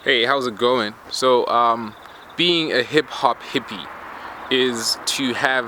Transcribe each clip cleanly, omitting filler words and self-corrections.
Hey, how's it going? Being a hip hop hippie is to have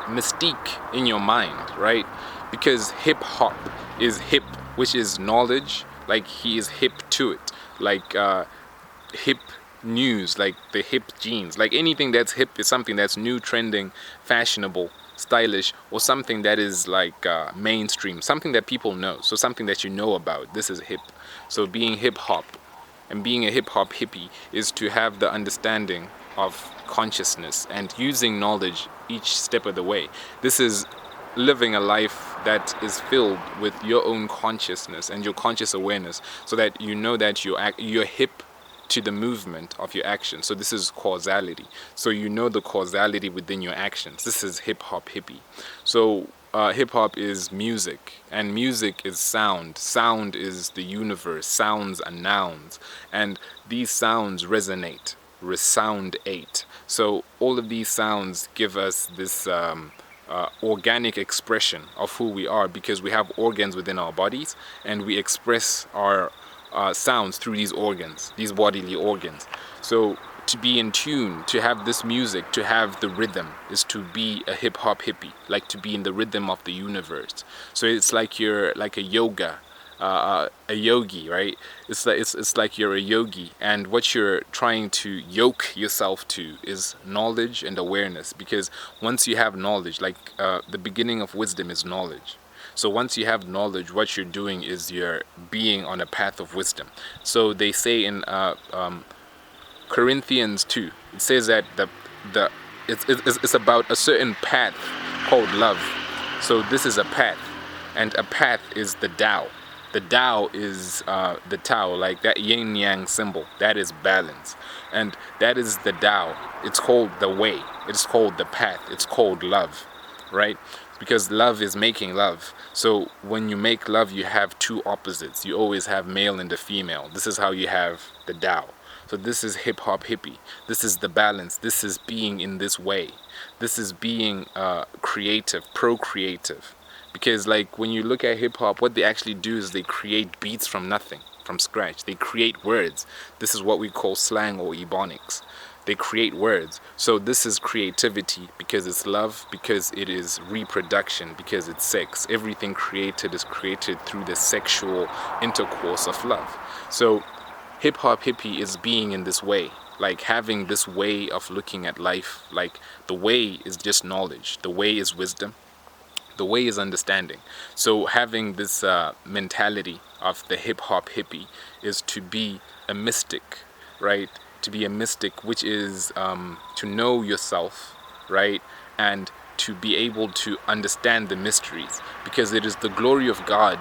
mystique in your mind, right? Because hip hop is hip, which is knowledge, like he is hip to it, like hip news, like the hip jeans, like anything that's hip is something that's new, trending, fashionable, stylish, or something that is like mainstream, something that people know, so something that you know about. This is hip. So being hip hop and being a hip hop hippie is to have the understanding of consciousness and using knowledge each step of the way. This is living a life that is filled with your own consciousness and your conscious awareness, so that you know that you're hip to the movement of your actions. So this is causality. So you know the causality within your actions. This is hip hop hippie. So hip hop is music, and music is sound. Sound is the universe. Sounds are nouns, and these sounds resonate. Resoundate. So all of these sounds give us this organic expression of who we are, because we have organs within our bodies, and we express our sounds through these organs, these bodily organs. So to be in tune, to have this music, to have the rhythm, is to be a hip hop hippie, like to be in the rhythm of the universe. So it's like you're like a yogi, right? It's like you're a yogi, and what you're trying to yoke yourself to is knowledge and awareness. Because once you have knowledge, like the beginning of wisdom is knowledge. So once you have knowledge, what you're doing is you're being on a path of wisdom. So they say in Corinthians 2, it says that it's about a certain path called love. So this is a path, and a path is the Tao. The Tao is the Tao, like that yin yang symbol. That is balance, and that is the Tao. It's called the way. It's called the path. It's called love, right? Because love is making love. So when you make love, you have two opposites. You always have male and the female. This is how you have the Tao. So this is hip hop hippie. This is the balance. This is being in this way. This is being creative, procreative. Because like when you look at hip hop, what they actually do is they create beats from nothing, from scratch. They create words. This is what we call slang or ebonics. They create words. So this is creativity, because it's love, because it is reproduction, because it's sex. Everything created is created through the sexual intercourse of love. So hip hop hippie is being in this way, like having this way of looking at life. Like the way is just knowledge. The way is wisdom. The way is understanding. So having this mentality of the hip hop hippie is to be a mystic, right? To be a mystic, which is to know yourself, right? And to be able to understand the mysteries, because it is the glory of God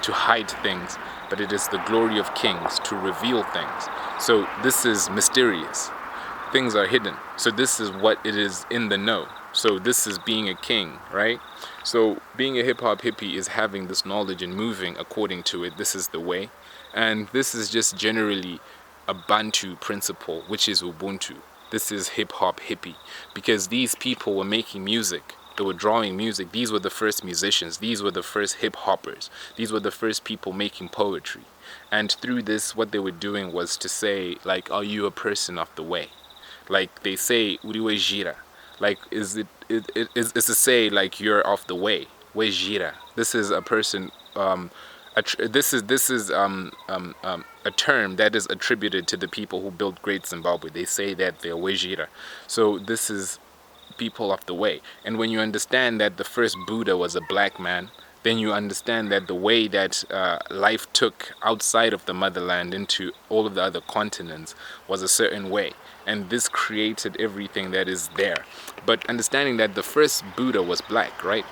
to hide things, but it is the glory of kings to reveal things. So this is mysterious. Things are hidden. So this is what it is in the know. So this is being a king, right? So being a hip hop hippie is having this knowledge and moving according to it. This is the way. And this is just generally a Bantu principle, which is Ubuntu. This is hip hop hippie, because these people were making music. They were drawing music. These were the first musicians. These were the first hip hoppers. These were the first people making poetry. And through this, what they were doing was to say, like, are you a person of the way? Like they say, uriwe jira. Like, is it's to say, like, you're off the way. We jira. This is a person. This is a term that is attributed to the people who built Great Zimbabwe. They say that they're Wejira. So this is people of the way. And when you understand that the first Buddha was a black man, then you understand that the way that life took outside of the motherland into all of the other continents was a certain way. And this created everything that is there. But understanding that the first Buddha was black, right?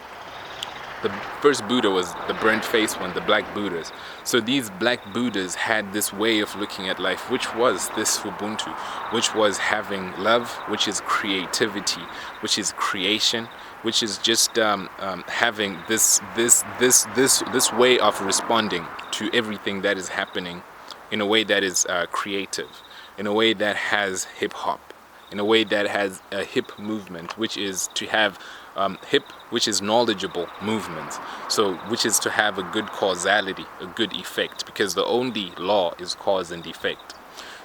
The first Buddha was the burnt face one, the black Buddhas. So these black Buddhas had this way of looking at life, which was this Ubuntu, which was having love, which is creativity, which is creation, which is just having this way of responding to everything that is happening in a way that is creative, in a way that has hip hop, in a way that has a hip movement, which is to have hip, which is knowledgeable movement. So which is to have a good causality, a good effect, because the only law is cause and effect.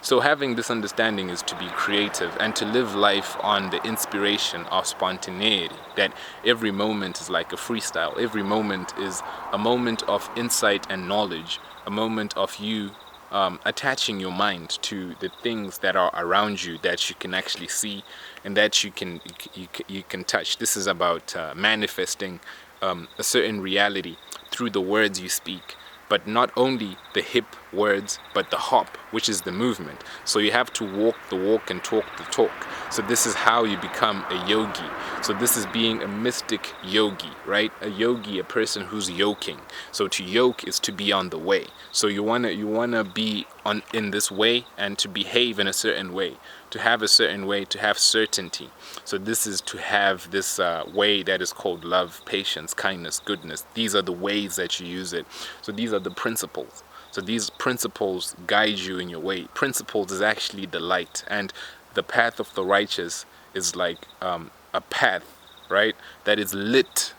So having this understanding is to be creative and to live life on the inspiration of spontaneity, that every moment is like a freestyle. Every moment is a moment of insight and knowledge, a moment of you attaching your mind to the things that are around you that you can actually see and that you can touch. This is about manifesting a certain reality through the words you speak, but not only the hip words, but the hop, which is the movement. So you have to walk the walk and talk the talk. So this is how you become a yogi. So this is being a mystic yogi, right? A yogi, a person who's yoking. So to yoke is to be on the way. So you wanna be on in this way and to behave in a certain way, to have a certain way, to have certainty. So this is to have this way that is called love, patience, kindness, goodness. These are the ways that you use it. So these are the principles. So these principles guide you in your way. Principles is actually the light, and the path of the righteous is like a path, right, that is lit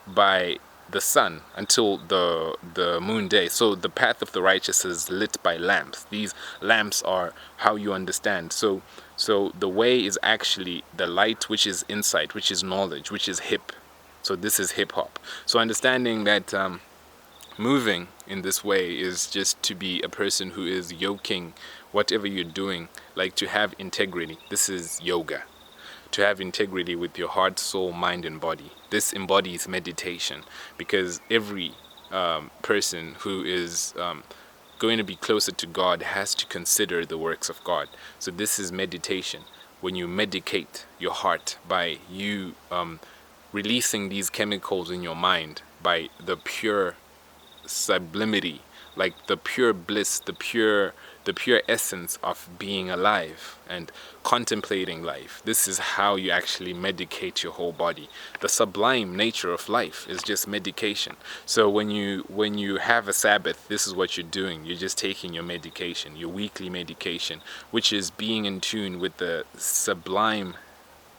by the sun until the moon day. So the path of the righteous is lit by lamps. These lamps are how you understand. So the way is actually the light, which is insight, which is knowledge, which is hip. So this is hip hop. So understanding that moving in this way is just to be a person who is yoking whatever you're doing, like to have integrity. This is yoga. To have integrity with your heart, soul, mind, and body. This embodies meditation, because every person who is going to be closer to God has to consider the works of God. So this is meditation. When you medicate your heart by you releasing these chemicals in your mind, by the pure sublimity, like the pure bliss, the pure essence of being alive and contemplating life. This is how you actually medicate your whole body. The sublime nature of life is just medication. So when you have a Sabbath, this is what you're doing. You're just taking your medication, your weekly medication, which is being in tune with the sublime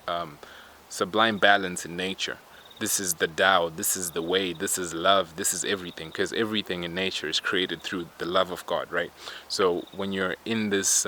balance in nature. This is the Tao, this is the way, this is love, this is everything, because everything in nature is created through the love of God, right? So when you're in this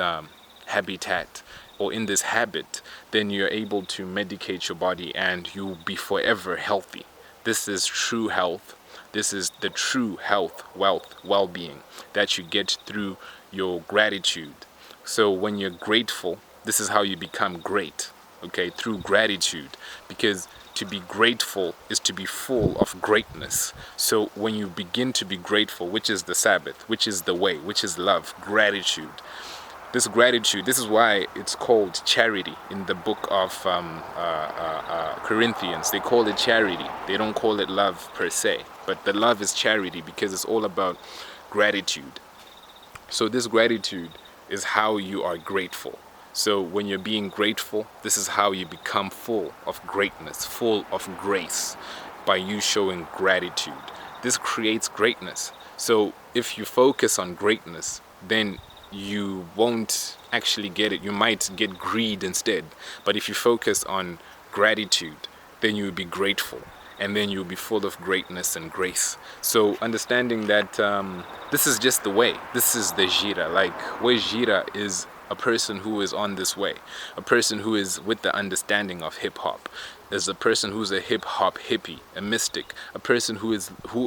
habitat or in this habit, then you're able to medicate your body and you'll be forever healthy. This is true health. This is the true health, wealth, well-being that you get through your gratitude. So when you're grateful, this is how you become great, okay, through gratitude, because to be grateful is to be full of greatness. So when you begin to be grateful, which is the Sabbath, which is the way, which is love, gratitude. This gratitude, this is why it's called charity in the book of Corinthians. They call it charity. They don't call it love per se, but the love is charity because it's all about gratitude. So this gratitude is how you are grateful. So when you're being grateful, this is how you become full of greatness, full of grace, by you showing gratitude. This creates greatness. So if you focus on greatness, then you won't actually get it. You might get greed instead. But if you focus on gratitude, then you'll be grateful. And then you'll be full of greatness and grace. So understanding that this is just the way. This is the Jira. Like, where Jira is a person who is on this way, a person who is with the understanding of hip-hop. There's a person who's a hip-hop hippie, a mystic, a person who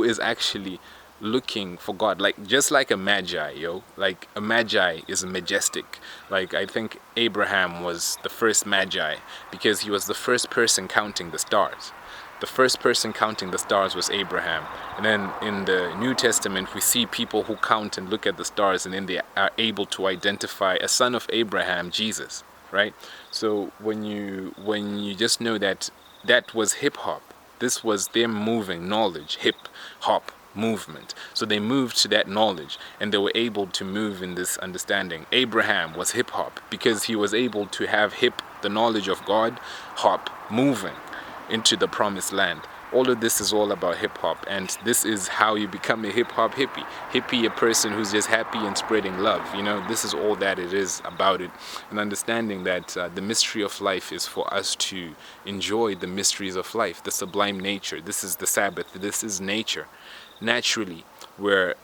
is actually looking for God, like just like a magi, like a magi is majestic. Like I think Abraham was the first magi because he was the first person counting the stars. The first person counting the stars was Abraham. And then in the New Testament, we see people who count and look at the stars, and then they are able to identify a son of Abraham, Jesus, right? So when you just know that that was hip hop, this was them moving knowledge, hip hop movement. So they moved to that knowledge and they were able to move in this understanding. Abraham was hip hop because he was able to have hip, the knowledge of God, hop, moving into the promised land. All of this is all about hip-hop, and this is how you become a hip-hop hippie. Hippie, a person who's just happy and spreading love. This is all that it is about it. And understanding that the mystery of life is for us to enjoy the mysteries of life, the sublime nature. This is the Sabbath. This is nature. Naturally, we're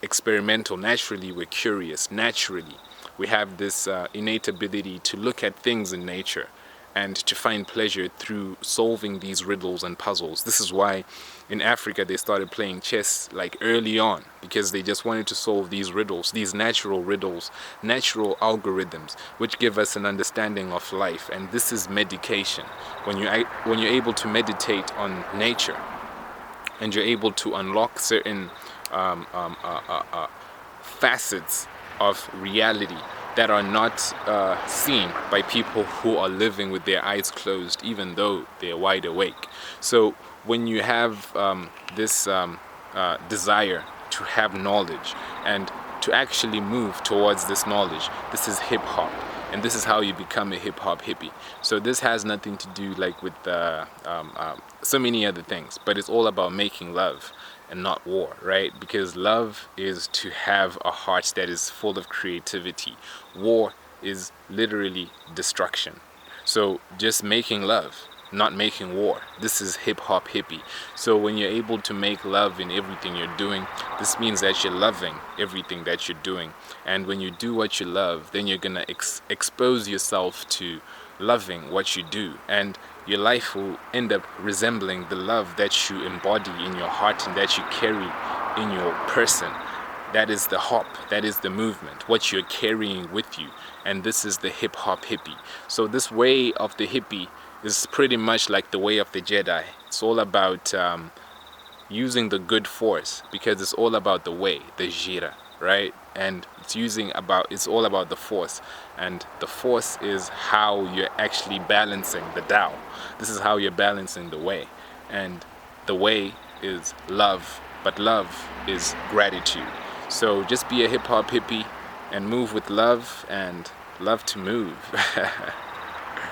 experimental. Naturally, we're curious. Naturally, we have this innate ability to look at things in nature and to find pleasure through solving these riddles and puzzles. This is why in Africa they started playing chess like early on, because they just wanted to solve these riddles, these natural riddles, natural algorithms, which give us an understanding of life. And this is medication. When you're able to meditate on nature, and you're able to unlock certain facets of reality that are not seen by people who are living with their eyes closed, even though they're wide awake. So when you have this desire to have knowledge and to actually move towards this knowledge, this is hip hop. And this is how you become a hip hop hippie. So this has nothing to do like with so many other things, but it's all about making love and not war, right? Because love is to have a heart that is full of creativity. War is literally destruction. So just making love, not making war. This is hip hop hippie. So when you're able to make love in everything you're doing, this means that you're loving everything that you're doing. And when you do what you love, then you're gonna expose yourself to loving what you do, and your life will end up resembling the love that you embody in your heart and that you carry in your person. That is the hop, that is the movement, what you're carrying with you. And this is the hip hop hippie. So this way of the hippie is pretty much like the way of the Jedi. It's all about using the good force, because it's all about the way, the jira, right? And it's all about the force, and the force is how you're actually balancing the Tao. This is how you're balancing the way, and the way is love, but love is gratitude. So just be a hip hop hippie and move with love, and love to move.